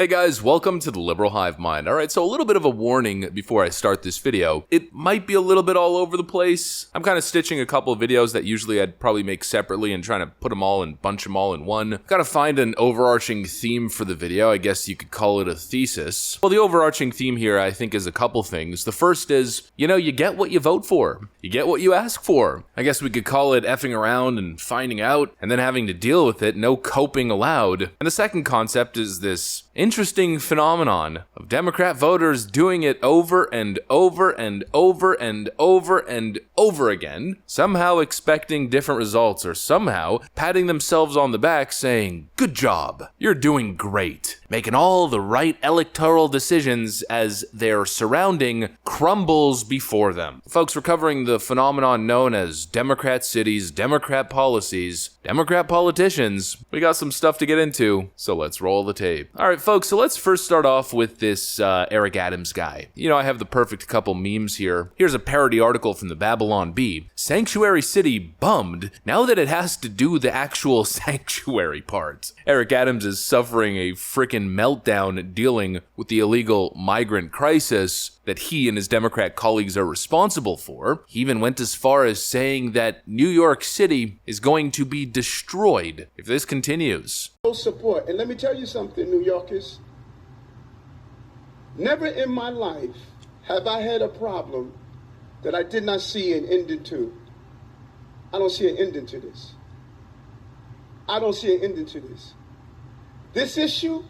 Hey guys, welcome to the Liberal Hive Mind. Alright, so a little bit of a warning before I start this video. It might be a little bit all over the place. I'm kind of stitching a couple of videos that usually I'd probably make separately and trying to put them all and bunch them all in one. Gotta find an overarching theme for the video. I guess you could call it a thesis. Well, the overarching theme here I think is a couple things. The first is, you get what you vote for. You get what you ask for. I guess we could call it effing around and finding out and then having to deal with it, no coping allowed. And the second concept is this interesting phenomenon of Democrat voters doing it over and over and over and over and over again, somehow expecting different results or somehow patting themselves on the back saying, "Good job, you're doing great," making all the right electoral decisions as their surrounding crumbles before them. Folks, we're covering the phenomenon known as Democrat cities, Democrat policies, Democrat politicians. We got some stuff to get into, so let's roll the tape. All right, folks, so let's first start off with this Eric Adams guy. I have the perfect couple memes here. Here's a parody article from the Babylon Bee. Sanctuary City bummed now that it has to do the actual sanctuary part. Eric Adams is suffering a frickin' meltdown dealing with the illegal migrant crisis that he and his Democrat colleagues are responsible for. He even went as far as saying that New York City is going to be destroyed if this continues. Support. And let me tell you something, New Yorkers. Never in my life have I had a problem that I did not see an ending to. I don't see an ending to this. I don't see an ending to this. This issue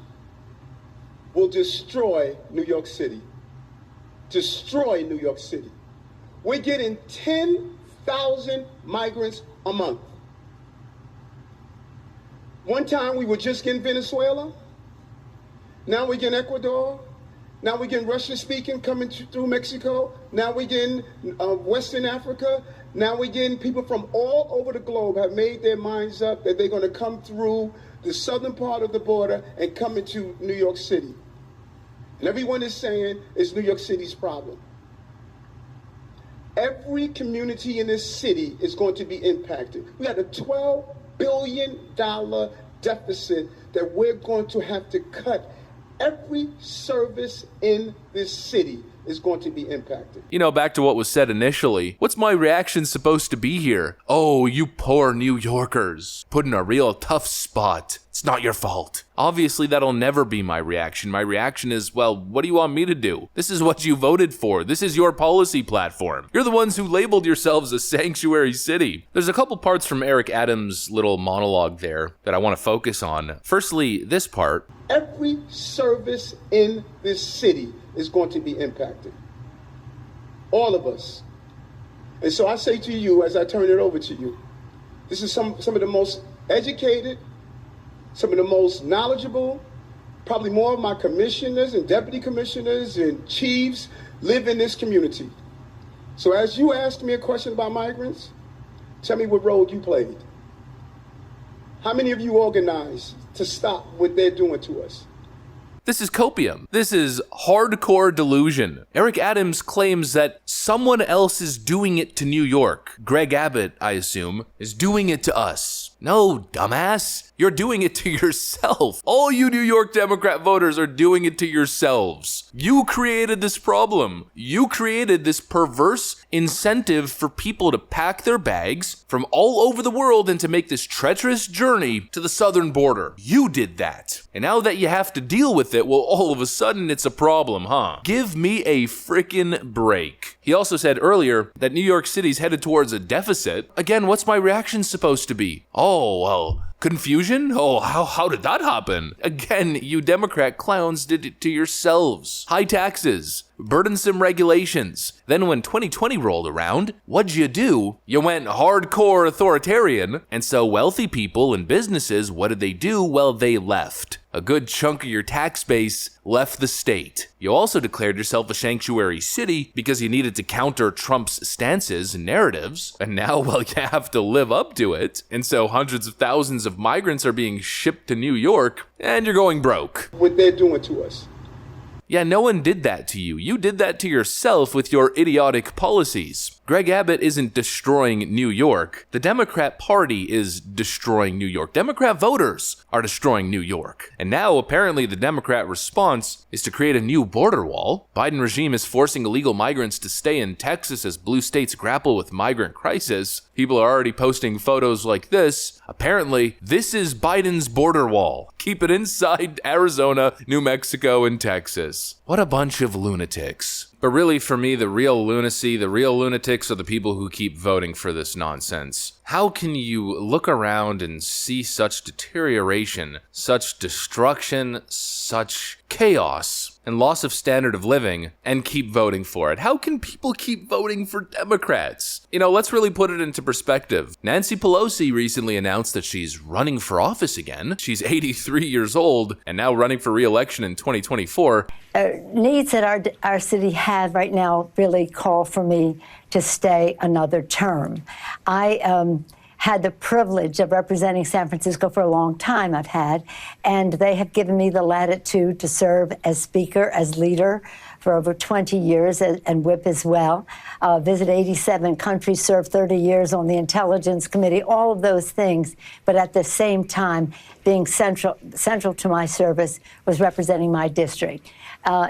will destroy New York City. Destroy New York City. We're getting 10,000 migrants a month. One time we were just getting Venezuela. Now we're getting Ecuador. Now we're getting Russian speaking coming through Mexico. Now we're getting Western Africa. Now we're getting people from all over the globe have made their minds up that they're going to come through the southern part of the border and come into New York City. And everyone is saying it's New York City's problem. Every community in this city is going to be impacted. We got a $12 billion deficit that we're going to have to cut. Every service in this city is going to be impacted. Back to what was said initially. What's my reaction supposed to be here? Oh, you poor New Yorkers. Put in a real tough spot. It's not your fault. Obviously, that'll never be my reaction. My reaction is, well, what do you want me to do? This is what you voted for. This is your policy platform. You're the ones who labeled yourselves a sanctuary city. There's a couple parts from Eric Adams' little monologue there that I want to focus on. Firstly, this part. Every service in this city is going to be impacted. All of us. And so I say to you, as I turn it over to you, this is some of the most educated, some of the most knowledgeable, probably more of my commissioners and deputy commissioners and chiefs live in this community. So as you asked me a question about migrants, tell me what role you played. How many of you organized to stop what they're doing to us? This is copium. This is hardcore delusion. Eric Adams claims that someone else is doing it to New York. Greg Abbott, I assume, is doing it to us. No, dumbass. You're doing it to yourself. All you New York Democrat voters are doing it to yourselves. You created this problem. You created this perverse incentive for people to pack their bags from all over the world and to make this treacherous journey to the southern border. You did that. And now that you have to deal with it, well, all of a sudden it's a problem, huh? Give me a frickin' break. He also said earlier that New York City's headed towards a deficit. Again, what's my reaction supposed to be? Oh, well, confusion? Oh, how did that happen? Again, you Democrat clowns did it to yourselves. High taxes, burdensome regulations. Then when 2020 rolled around, what'd you do? You went hardcore authoritarian. And so wealthy people and businesses, what did they do? Well, they left. A good chunk of your tax base left the state. You also declared yourself a sanctuary city because you needed to counter Trump's stances and narratives. And now, well, you have to live up to it. And so hundreds of thousands of migrants are being shipped to New York, and you're going broke. What they're doing to us. Yeah, no one did that to you. You did that to yourself with your idiotic policies. Greg Abbott isn't destroying New York. The Democrat Party is destroying New York. Democrat voters are destroying New York. And now, apparently, the Democrat response is to create a new border wall. Biden regime is forcing illegal migrants to stay in Texas as blue states grapple with migrant crisis. People are already posting photos like this. Apparently, this is Biden's border wall. Keep it inside Arizona, New Mexico, and Texas. What a bunch of lunatics. But really, for me, the real lunacy, the real lunatics are the people who keep voting for this nonsense. How can you look around and see such deterioration, such destruction, such chaos, and loss of standard of living, and keep voting for it? How can people keep voting for Democrats? You know, let's really put it into perspective. Nancy Pelosi recently announced that she's running for office again. She's 83 years old and now running for re-election in 2024. Needs that our city has right now really call for me to stay another term. I had the privilege of representing San Francisco for a long time, and they have given me the latitude to serve as speaker, as leader for over 20 years, and whip as well. Visit 87 countries, served 30 years on the Intelligence Committee, all of those things. But at the same time, being central to my service was representing my district.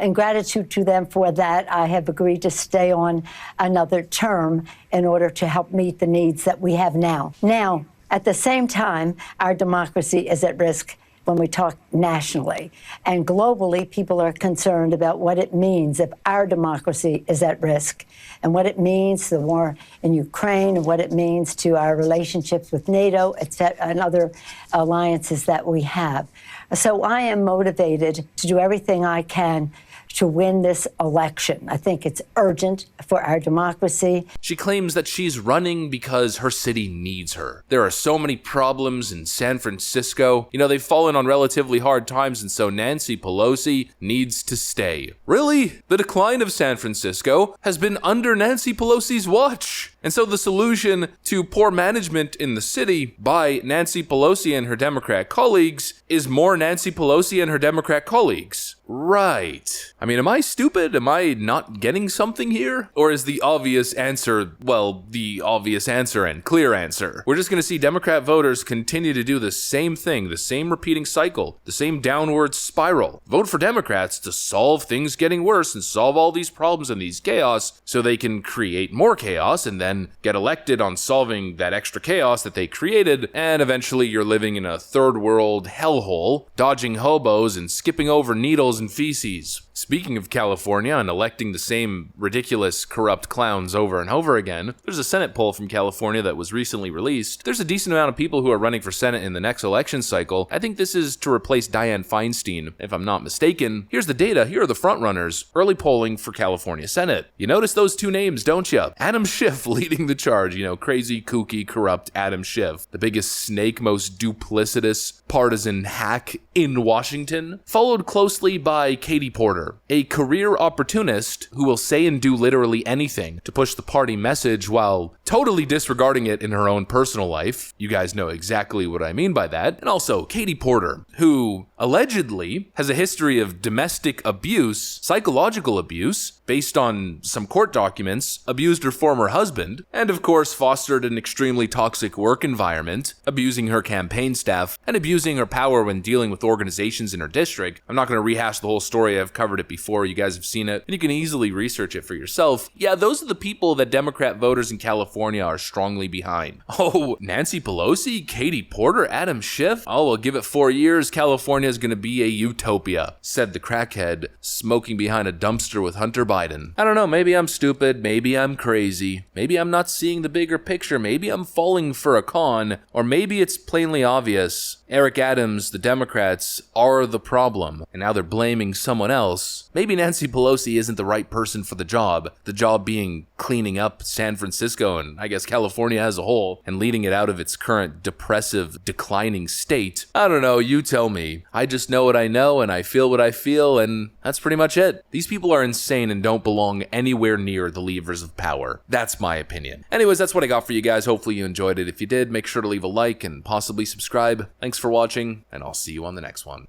In gratitude to them for that, I have agreed to stay on another term in order to help meet the needs that we have now. Now, at the same time, our democracy is at risk when we talk nationally. And globally, people are concerned about what it means if our democracy is at risk, and what it means to the war in Ukraine, and what it means to our relationships with NATO, and other alliances that we have. So I am motivated to do everything I can to win this election. I think it's urgent for our democracy. She claims that she's running because her city needs her. There are so many problems in San Francisco. You know, they've fallen on relatively hard times, and so Nancy Pelosi needs to stay. Really? The decline of San Francisco has been under Nancy Pelosi's watch. And so the solution to poor management in the city by Nancy Pelosi and her Democrat colleagues is more Nancy Pelosi and her Democrat colleagues. Right. I mean, am I stupid? Am I not getting something here? Or is the obvious answer, well, the obvious answer and clear answer? We're just going to see Democrat voters continue to do the same thing, the same repeating cycle, the same downward spiral. Vote for Democrats to solve things getting worse and solve all these problems and these chaos so they can create more chaos and then get elected on solving that extra chaos that they created, and eventually you're living in a third world hellhole, dodging hobos and skipping over needles and feces. Speaking of California and electing the same ridiculous, corrupt clowns over and over again, there's a Senate poll from California that was recently released. There's a decent amount of people who are running for Senate in the next election cycle. I think this is to replace Dianne Feinstein, if I'm not mistaken. Here's the data. Here are the frontrunners. Early polling for California Senate. You notice those two names, don't you? Adam Schiff leading the charge. You know, crazy, kooky, corrupt Adam Schiff. The biggest snake, most duplicitous partisan hack in Washington. Followed closely by Katie Porter, a career opportunist who will say and do literally anything to push the party message while totally disregarding it in her own personal life. You guys know exactly what I mean by that. And also Katie Porter, who allegedly has a history of domestic abuse, psychological abuse, based on some court documents, abused her former husband, and of course fostered an extremely toxic work environment, abusing her campaign staff, and abusing her power when dealing with organizations in her district. I'm not going to rehash the whole story. I've covered it before. You guys have seen it, and you can easily research it for yourself. Yeah, those are the people that Democrat voters in California are strongly behind. Oh, Nancy Pelosi, Katie Porter, Adam Schiff? Oh, well, give it 4 years. California is going to be a utopia, said the crackhead smoking behind a dumpster with Hunter Biden. I don't know, maybe I'm stupid, maybe I'm crazy, maybe I'm not seeing the bigger picture, maybe I'm falling for a con, or maybe it's plainly obvious. Eric Adams, the Democrats, are the problem, and now they're blaming someone else. Maybe Nancy Pelosi isn't the right person for the job being cleaning up San Francisco and I guess California as a whole, and leading it out of its current depressive, declining state. I don't know, you tell me. I just know what I know, and I feel what I feel, and that's pretty much it. These people are insane and don't belong anywhere near the levers of power. That's my opinion. Anyways, that's what I got for you guys. Hopefully you enjoyed it. If you did, make sure to leave a like and possibly subscribe. Thanks for watching, and I'll see you on the next one.